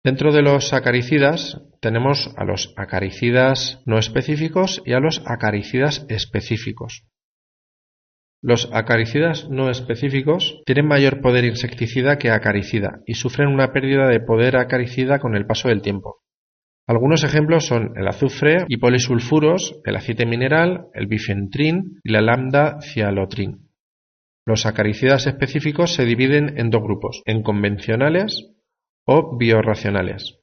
Dentro de los acaricidas tenemos a los acaricidas no específicos y a los acaricidas específicos. Los acaricidas no específicos tienen mayor poder insecticida que acaricida y sufren una pérdida de poder acaricida con el paso del tiempo. Algunos ejemplos son el azufre y polisulfuros, el aceite mineral, el bifentrin y la lambda-cialotrin. Los acaricidas específicos se dividen en dos grupos, en convencionales o biorracionales.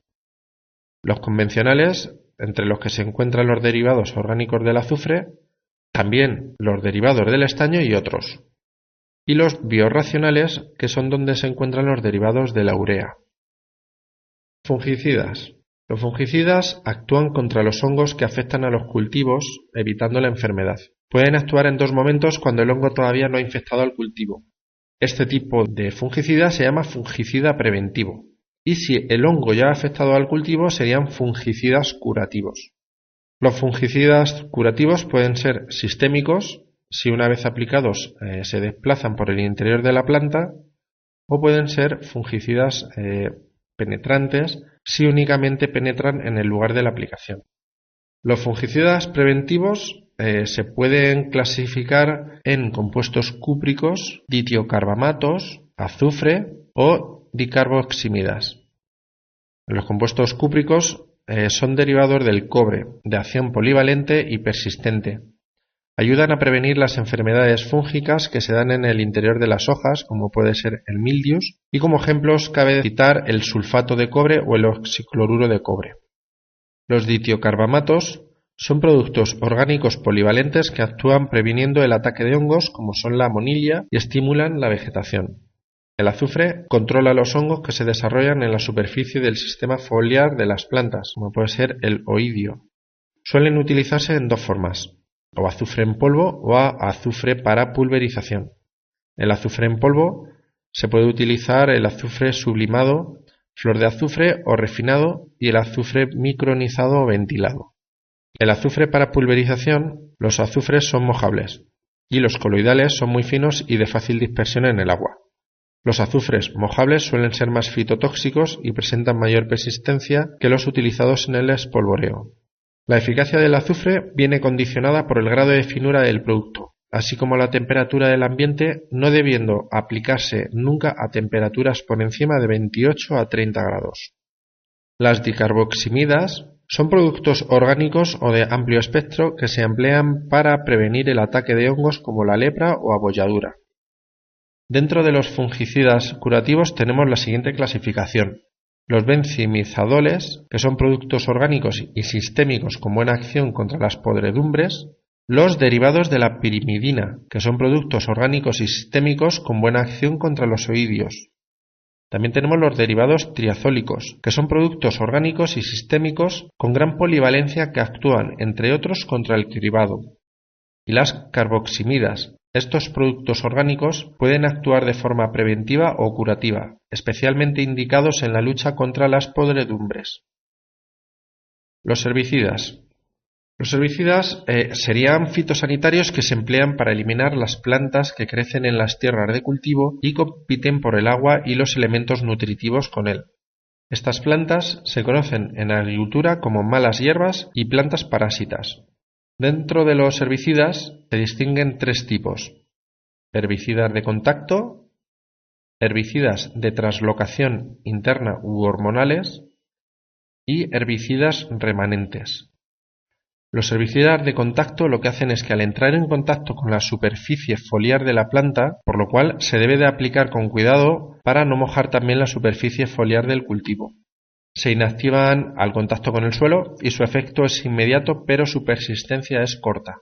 Los convencionales, entre los que se encuentran los derivados orgánicos del azufre, también los derivados del estaño y otros. Y los biorracionales, que son donde se encuentran los derivados de la urea. Fungicidas. Los fungicidas actúan contra los hongos que afectan a los cultivos, evitando la enfermedad. Pueden actuar en dos momentos cuando el hongo todavía no ha infectado al cultivo. Este tipo de fungicida se llama fungicida preventivo. Y si el hongo ya ha afectado al cultivo, serían fungicidas curativos. Los fungicidas curativos pueden ser sistémicos, si una vez aplicados se desplazan por el interior de la planta, o pueden ser fungicidas penetrantes, si únicamente penetran en el lugar de la aplicación. Los fungicidas preventivos se pueden clasificar en compuestos cúpricos, ditiocarbamatos, azufre o dicarboximidas. Los compuestos cúpricos son derivados del cobre, de acción polivalente y persistente. Ayudan a prevenir las enfermedades fúngicas que se dan en el interior de las hojas, como puede ser el mildius, y como ejemplos cabe citar el sulfato de cobre o el oxicloruro de cobre. Los ditiocarbamatos son productos orgánicos polivalentes que actúan previniendo el ataque de hongos, como son la monilla, y estimulan la vegetación. El azufre controla los hongos que se desarrollan en la superficie del sistema foliar de las plantas, como puede ser el oidio. Suelen utilizarse en dos formas, o azufre en polvo o azufre para pulverización. El azufre en polvo se puede utilizar el azufre sublimado, flor de azufre o refinado y el azufre micronizado o ventilado. El azufre para pulverización, los azufres son mojables y los coloidales son muy finos y de fácil dispersión en el agua. Los azufres mojables suelen ser más fitotóxicos y presentan mayor persistencia que los utilizados en el espolvoreo. La eficacia del azufre viene condicionada por el grado de finura del producto, así como la temperatura del ambiente, no debiendo aplicarse nunca a temperaturas por encima de 28 a 30 grados. Las dicarboximidas son productos orgánicos o de amplio espectro que se emplean para prevenir el ataque de hongos como la lepra o abolladura. Dentro de los fungicidas curativos tenemos la siguiente clasificación. Los benzimizadoles, que son productos orgánicos y sistémicos con buena acción contra las podredumbres. Los derivados de la pirimidina, que son productos orgánicos y sistémicos con buena acción contra los oidios. También tenemos los derivados triazólicos, que son productos orgánicos y sistémicos con gran polivalencia que actúan, entre otros, contra el cribado. Y las carboximidas. Estos productos orgánicos pueden actuar de forma preventiva o curativa, especialmente indicados en la lucha contra las podredumbres. Los herbicidas. Los herbicidas serían fitosanitarios que se emplean para eliminar las plantas que crecen en las tierras de cultivo y compiten por el agua y los elementos nutritivos con él. Estas plantas se conocen en agricultura como malas hierbas y plantas parásitas. Dentro de los herbicidas se distinguen tres tipos: herbicidas de contacto, herbicidas de translocación interna u hormonales y herbicidas remanentes. Los herbicidas de contacto lo que hacen es que al entrar en contacto con la superficie foliar de la planta, por lo cual se debe de aplicar con cuidado para no mojar también la superficie foliar del cultivo. Se inactivan al contacto con el suelo y su efecto es inmediato, pero su persistencia es corta.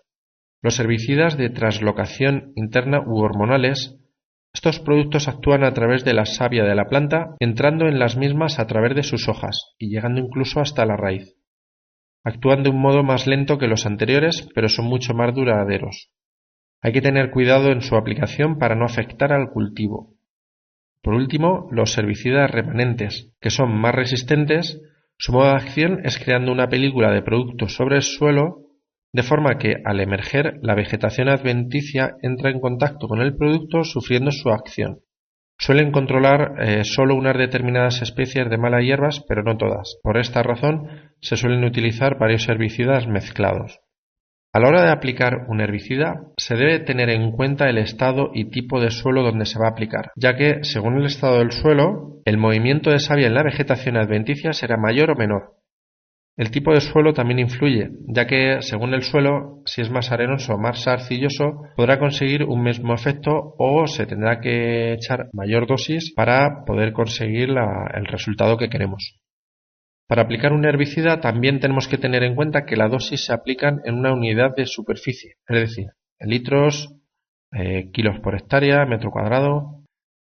Los herbicidas de translocación interna u hormonales, estos productos actúan a través de la savia de la planta, entrando en las mismas a través de sus hojas y llegando incluso hasta la raíz. Actúan de un modo más lento que los anteriores, pero son mucho más duraderos. Hay que tener cuidado en su aplicación para no afectar al cultivo. Por último, los herbicidas remanentes, que son más resistentes, su modo de acción es creando una película de productos sobre el suelo, de forma que, al emerger, la vegetación adventicia entra en contacto con el producto sufriendo su acción. suelen controlar solo unas determinadas especies de malas hierbas, pero no todas. Por esta razón, se suelen utilizar varios herbicidas mezclados. A la hora de aplicar un herbicida, se debe tener en cuenta el estado y tipo de suelo donde se va a aplicar, ya que, según el estado del suelo, el movimiento de savia en la vegetación adventicia será mayor o menor. El tipo de suelo también influye, ya que, según el suelo, si es más arenoso o más arcilloso, podrá conseguir un mismo efecto o se tendrá que echar mayor dosis para poder conseguir el resultado que queremos. Para aplicar un herbicida también tenemos que tener en cuenta que la dosis se aplican en una unidad de superficie, es decir, en litros, kilos por hectárea, metro cuadrado.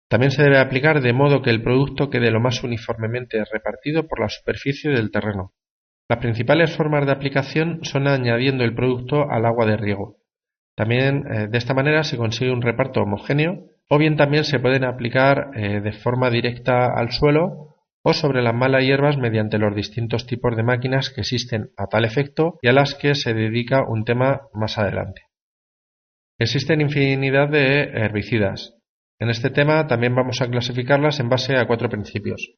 También se debe aplicar de modo que el producto quede lo más uniformemente repartido por la superficie del terreno. Las principales formas de aplicación son añadiendo el producto al agua de riego. También de esta manera se consigue un reparto homogéneo, o bien también se pueden aplicar de forma directa al suelo o sobre las malas hierbas mediante los distintos tipos de máquinas que existen a tal efecto y a las que se dedica un tema más adelante. Existen infinidad de herbicidas. En este tema también vamos a clasificarlas en base a 4 principios: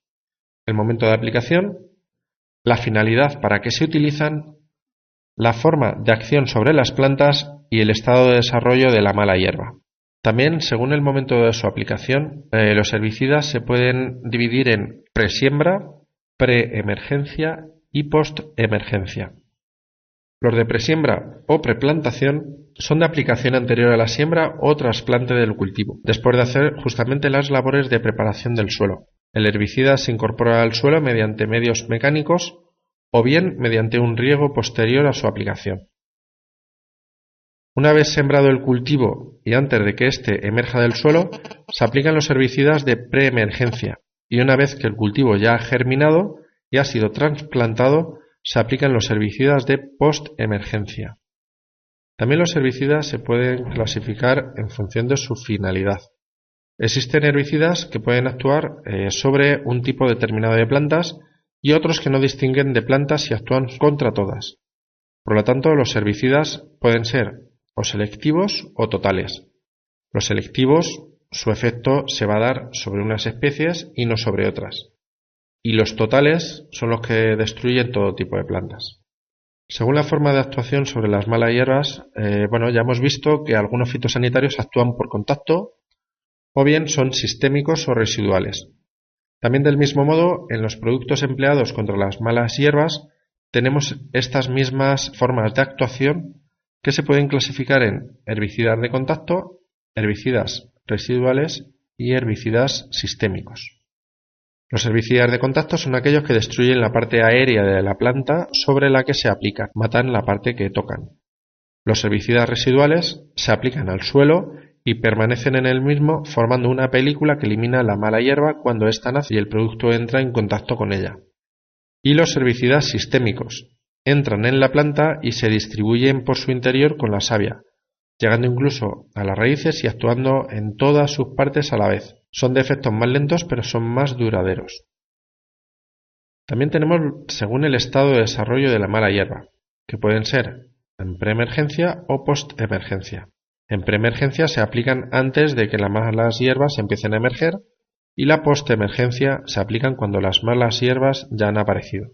el momento de aplicación, la finalidad para que se utilizan, la forma de acción sobre las plantas y el estado de desarrollo de la mala hierba. También, según el momento de su aplicación, los herbicidas se pueden dividir en presiembra, preemergencia y postemergencia. Los de presiembra o preplantación son de aplicación anterior a la siembra o trasplante del cultivo, después de hacer justamente las labores de preparación del suelo. El herbicida se incorpora al suelo mediante medios mecánicos o bien mediante un riego posterior a su aplicación. Una vez sembrado el cultivo y antes de que éste emerja del suelo, se aplican los herbicidas de preemergencia, y una vez que el cultivo ya ha germinado y ha sido trasplantado, se aplican los herbicidas de postemergencia. También los herbicidas se pueden clasificar en función de su finalidad. Existen herbicidas que pueden actuar sobre un tipo determinado de plantas y otros que no distinguen de plantas y actúan contra todas. Por lo tanto, los herbicidas pueden ser o selectivos o totales. Los selectivos, su efecto se va a dar sobre unas especies y no sobre otras. Y los totales son los que destruyen todo tipo de plantas. Según la forma de actuación sobre las malas hierbas, ya hemos visto que algunos fitosanitarios actúan por contacto o bien son sistémicos o residuales. También del mismo modo, en los productos empleados contra las malas hierbas tenemos estas mismas formas de actuación que se pueden clasificar en herbicidas de contacto, herbicidas residuales y herbicidas sistémicos. Los herbicidas de contacto son aquellos que destruyen la parte aérea de la planta sobre la que se aplican, matan la parte que tocan. Los herbicidas residuales se aplican al suelo y permanecen en el mismo formando una película que elimina la mala hierba cuando ésta nace y el producto entra en contacto con ella. Y los herbicidas sistémicos entran en la planta y se distribuyen por su interior con la savia, llegando incluso a las raíces y actuando en todas sus partes a la vez. Son de efectos más lentos pero son más duraderos. También tenemos según el estado de desarrollo de la mala hierba, que pueden ser en preemergencia o postemergencia. En preemergencia se aplican antes de que las malas hierbas empiecen a emerger y la postemergencia se aplican cuando las malas hierbas ya han aparecido.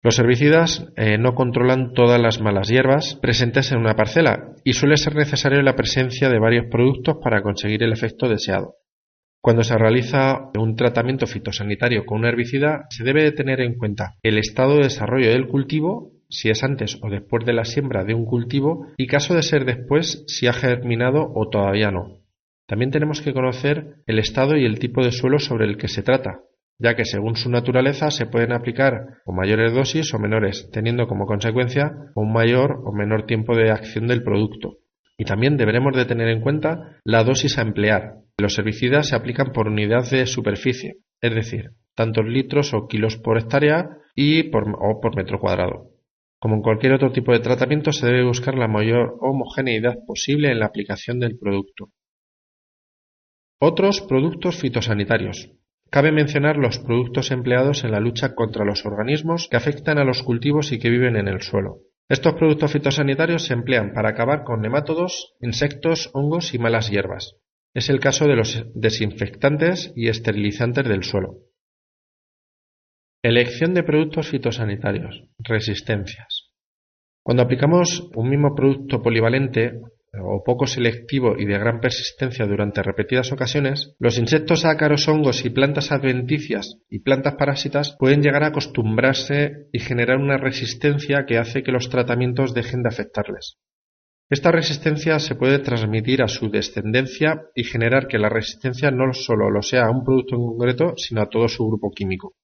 Los herbicidas no controlan todas las malas hierbas presentes en una parcela y suele ser necesario la presencia de varios productos para conseguir el efecto deseado. Cuando se realiza un tratamiento fitosanitario con un herbicida, se debe de tener en cuenta el estado de desarrollo del cultivo, si es antes o después de la siembra de un cultivo, y caso de ser después, si ha germinado o todavía no. También tenemos que conocer el estado y el tipo de suelo sobre el que se trata, ya que según su naturaleza se pueden aplicar con mayores dosis o menores, teniendo como consecuencia un mayor o menor tiempo de acción del producto. Y también deberemos de tener en cuenta la dosis a emplear. Los herbicidas se aplican por unidad de superficie, es decir, tantos litros o kilos por hectárea o por metro cuadrado. Como en cualquier otro tipo de tratamiento, se debe buscar la mayor homogeneidad posible en la aplicación del producto. Otros productos fitosanitarios. Cabe mencionar los productos empleados en la lucha contra los organismos que afectan a los cultivos y que viven en el suelo. Estos productos fitosanitarios se emplean para acabar con nemátodos, insectos, hongos y malas hierbas. Es el caso de los desinfectantes y esterilizantes del suelo. Elección de productos fitosanitarios. Resistencias. Cuando aplicamos un mismo producto polivalente o poco selectivo y de gran persistencia durante repetidas ocasiones, los insectos ácaros, hongos y plantas adventicias y plantas parásitas pueden llegar a acostumbrarse y generar una resistencia que hace que los tratamientos dejen de afectarles. Esta resistencia se puede transmitir a su descendencia y generar que la resistencia no solo lo sea a un producto en concreto, sino a todo su grupo químico.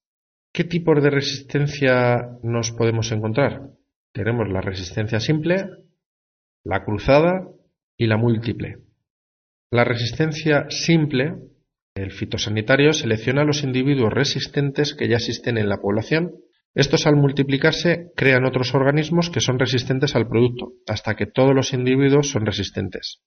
¿Qué tipos de resistencia nos podemos encontrar? Tenemos la resistencia simple, la cruzada y la múltiple. La resistencia simple, el fitosanitario selecciona a los individuos resistentes que ya existen en la población. Estos, al multiplicarse, crean otros organismos que son resistentes al producto, hasta que todos los individuos son resistentes.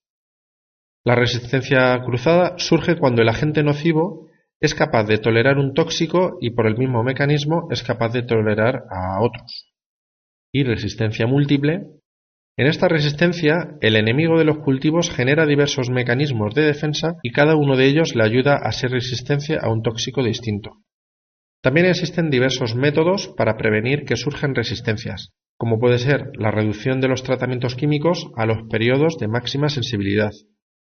La resistencia cruzada surge cuando el agente nocivo es capaz de tolerar un tóxico y por el mismo mecanismo es capaz de tolerar a otros. Y resistencia múltiple. En esta resistencia, el enemigo de los cultivos genera diversos mecanismos de defensa y cada uno de ellos le ayuda a ser resistente a un tóxico distinto. También existen diversos métodos para prevenir que surjan resistencias, como puede ser la reducción de los tratamientos químicos a los periodos de máxima sensibilidad,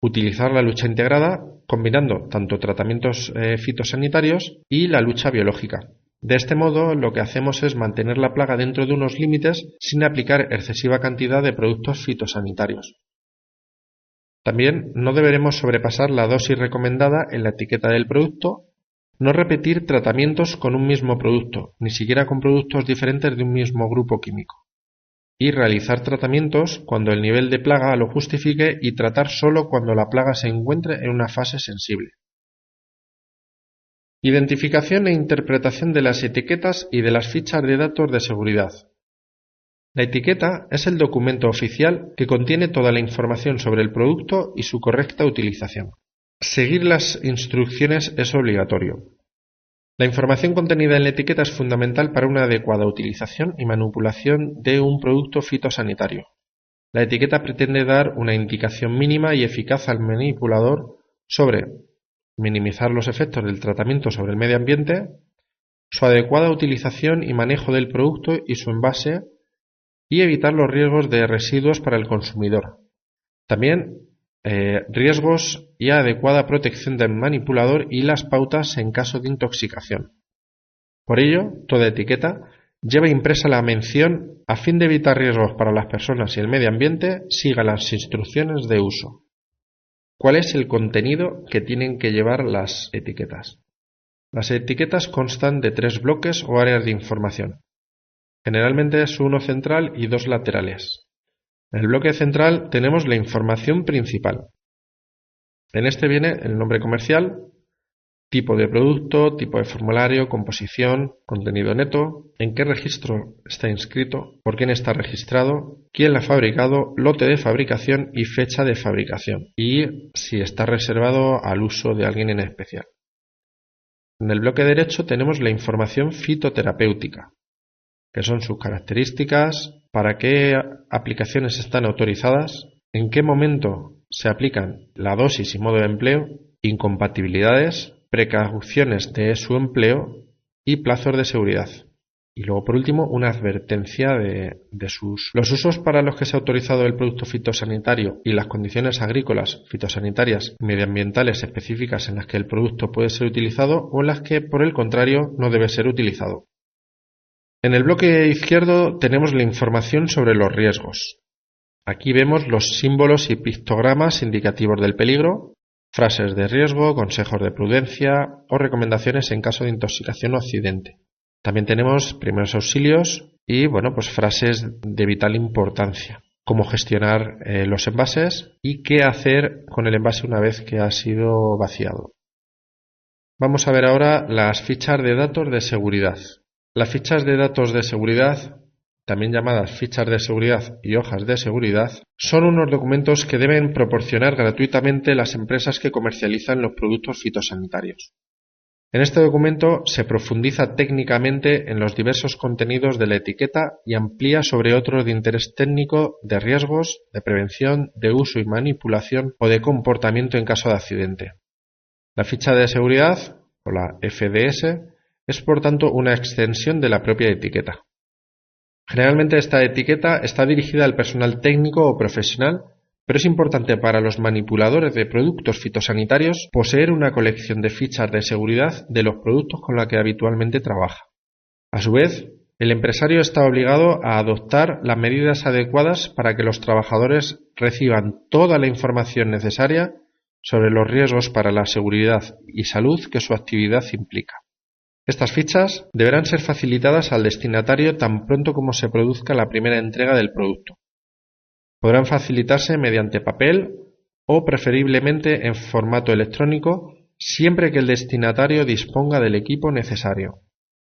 utilizar la lucha integrada combinando tanto tratamientos fitosanitarios y la lucha biológica. De este modo, lo que hacemos es mantener la plaga dentro de unos límites sin aplicar excesiva cantidad de productos fitosanitarios. También no deberemos sobrepasar la dosis recomendada en la etiqueta del producto. No repetir tratamientos con un mismo producto, ni siquiera con productos diferentes de un mismo grupo químico. Y realizar tratamientos cuando el nivel de plaga lo justifique y tratar solo cuando la plaga se encuentre en una fase sensible. Identificación e interpretación de las etiquetas y de las fichas de datos de seguridad. La etiqueta es el documento oficial que contiene toda la información sobre el producto y su correcta utilización. Seguir las instrucciones es obligatorio. La información contenida en la etiqueta es fundamental para una adecuada utilización y manipulación de un producto fitosanitario. La etiqueta pretende dar una indicación mínima y eficaz al manipulador sobre minimizar los efectos del tratamiento sobre el medio ambiente, su adecuada utilización y manejo del producto y su envase, y evitar los riesgos de residuos para el consumidor. También riesgos y adecuada protección del manipulador y las pautas en caso de intoxicación. Por ello, toda etiqueta lleva impresa la mención: a fin de evitar riesgos para las personas y el medio ambiente, siga las instrucciones de uso. ¿Cuál es el contenido que tienen que llevar las etiquetas? Las etiquetas constan de 3 bloques o áreas de información. Generalmente es uno central y 2 laterales. En el bloque central tenemos la información principal. En este viene el nombre comercial, tipo de producto, tipo de formulario, composición, contenido neto, en qué registro está inscrito, por quién está registrado, quién lo ha fabricado, lote de fabricación y fecha de fabricación, y si está reservado al uso de alguien en especial. En el bloque derecho tenemos la información fitoterapéutica, que son sus características, para qué aplicaciones están autorizadas, en qué momento se aplican, la dosis y modo de empleo, incompatibilidades, precauciones de su empleo y plazos de seguridad. Y luego, por último, una advertencia de los usos para los que se ha autorizado el producto fitosanitario y las condiciones agrícolas, fitosanitarias y medioambientales específicas en las que el producto puede ser utilizado o en las que, por el contrario, no debe ser utilizado. En el bloque izquierdo tenemos la información sobre los riesgos. Aquí vemos los símbolos y pictogramas indicativos del peligro, frases de riesgo, consejos de prudencia o recomendaciones en caso de intoxicación o accidente. También tenemos primeros auxilios y frases de vital importancia, cómo gestionar los envases y qué hacer con el envase una vez que ha sido vaciado. Vamos a ver ahora las fichas de datos de seguridad. Las fichas de datos de seguridad, también llamadas fichas de seguridad y hojas de seguridad, son unos documentos que deben proporcionar gratuitamente las empresas que comercializan los productos fitosanitarios. En este documento se profundiza técnicamente en los diversos contenidos de la etiqueta y amplía sobre otros de interés técnico, de riesgos, de prevención, de uso y manipulación o de comportamiento en caso de accidente. La ficha de seguridad, o la FDS, es por tanto una extensión de la propia etiqueta. Generalmente esta etiqueta está dirigida al personal técnico o profesional, pero es importante para los manipuladores de productos fitosanitarios poseer una colección de fichas de seguridad de los productos con los que habitualmente trabaja. A su vez, el empresario está obligado a adoptar las medidas adecuadas para que los trabajadores reciban toda la información necesaria sobre los riesgos para la seguridad y salud que su actividad implica. Estas fichas deberán ser facilitadas al destinatario tan pronto como se produzca la primera entrega del producto. Podrán facilitarse mediante papel o preferiblemente en formato electrónico siempre que el destinatario disponga del equipo necesario.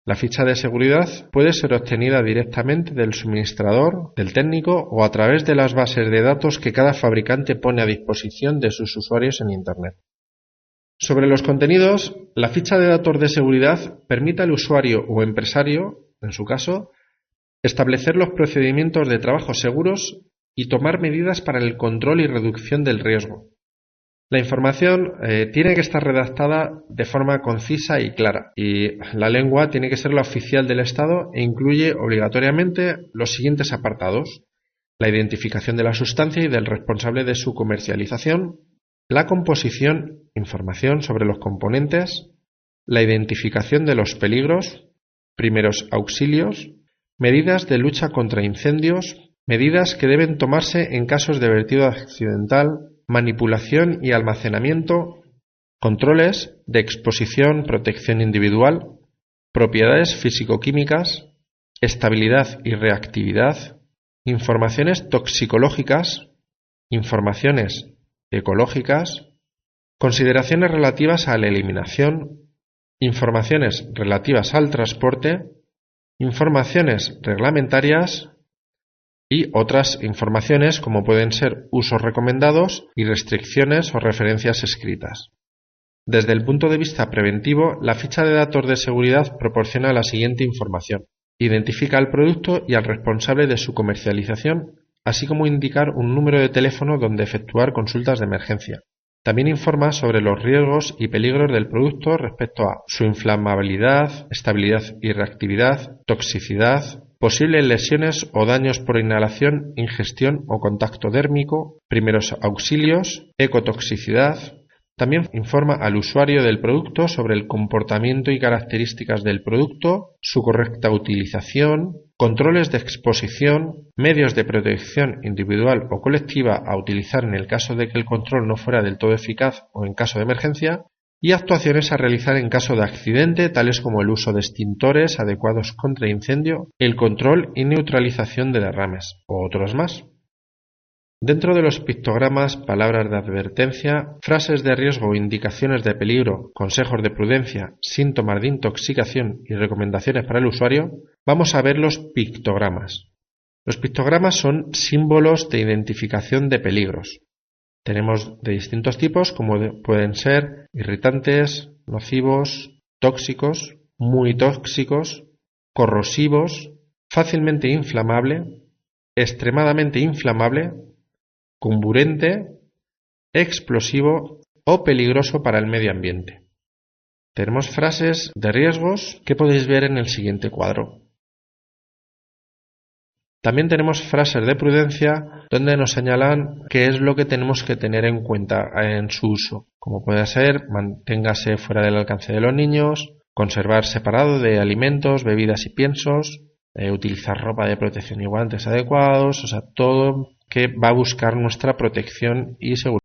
La ficha de seguridad puede ser obtenida directamente del suministrador, del técnico o a través de las bases de datos que cada fabricante pone a disposición de sus usuarios en Internet. Sobre los contenidos, la ficha de datos de seguridad permite al usuario o empresario, en su caso, establecer los procedimientos de trabajo seguros y tomar medidas para el control y reducción del riesgo. La información tiene que estar redactada de forma concisa y clara, y la lengua tiene que ser la oficial del Estado e incluye obligatoriamente los siguientes apartados: la identificación de la sustancia y del responsable de su comercialización, la composición, información sobre los componentes, la identificación de los peligros, primeros auxilios, medidas de lucha contra incendios, medidas que deben tomarse en casos de vertido accidental, manipulación y almacenamiento, controles de exposición, protección individual, propiedades físico-químicas, estabilidad y reactividad, informaciones toxicológicas, informaciones ecológicas, consideraciones relativas a la eliminación, informaciones relativas al transporte, informaciones reglamentarias y otras informaciones como pueden ser usos recomendados y restricciones o referencias escritas. Desde el punto de vista preventivo, la ficha de datos de seguridad proporciona la siguiente información: identifica al producto y al responsable de su comercialización, así como indicar un número de teléfono donde efectuar consultas de emergencia. También informa sobre los riesgos y peligros del producto respecto a su inflamabilidad, estabilidad y reactividad, toxicidad, posibles lesiones o daños por inhalación, ingestión o contacto dérmico, primeros auxilios, ecotoxicidad. También informa al usuario del producto sobre el comportamiento y características del producto, su correcta utilización, controles de exposición, medios de protección individual o colectiva a utilizar en el caso de que el control no fuera del todo eficaz o en caso de emergencia, y actuaciones a realizar en caso de accidente, tales como el uso de extintores adecuados contra incendio, el control y neutralización de derrames, o otros más. Dentro de los pictogramas, palabras de advertencia, frases de riesgo o indicaciones de peligro, consejos de prudencia, síntomas de intoxicación y recomendaciones para el usuario, vamos a ver los pictogramas. Los pictogramas son símbolos de identificación de peligros. Tenemos de distintos tipos, como pueden ser irritantes, nocivos, tóxicos, muy tóxicos, corrosivos, fácilmente inflamable, extremadamente inflamable, comburente, explosivo o peligroso para el medio ambiente. Tenemos frases de riesgos que podéis ver en el siguiente cuadro. También tenemos frases de prudencia donde nos señalan qué es lo que tenemos que tener en cuenta en su uso, como puede ser manténgase fuera del alcance de los niños, conservar separado de alimentos, bebidas y piensos, utilizar ropa de protección y guantes adecuados, todo que va a buscar nuestra protección y seguridad.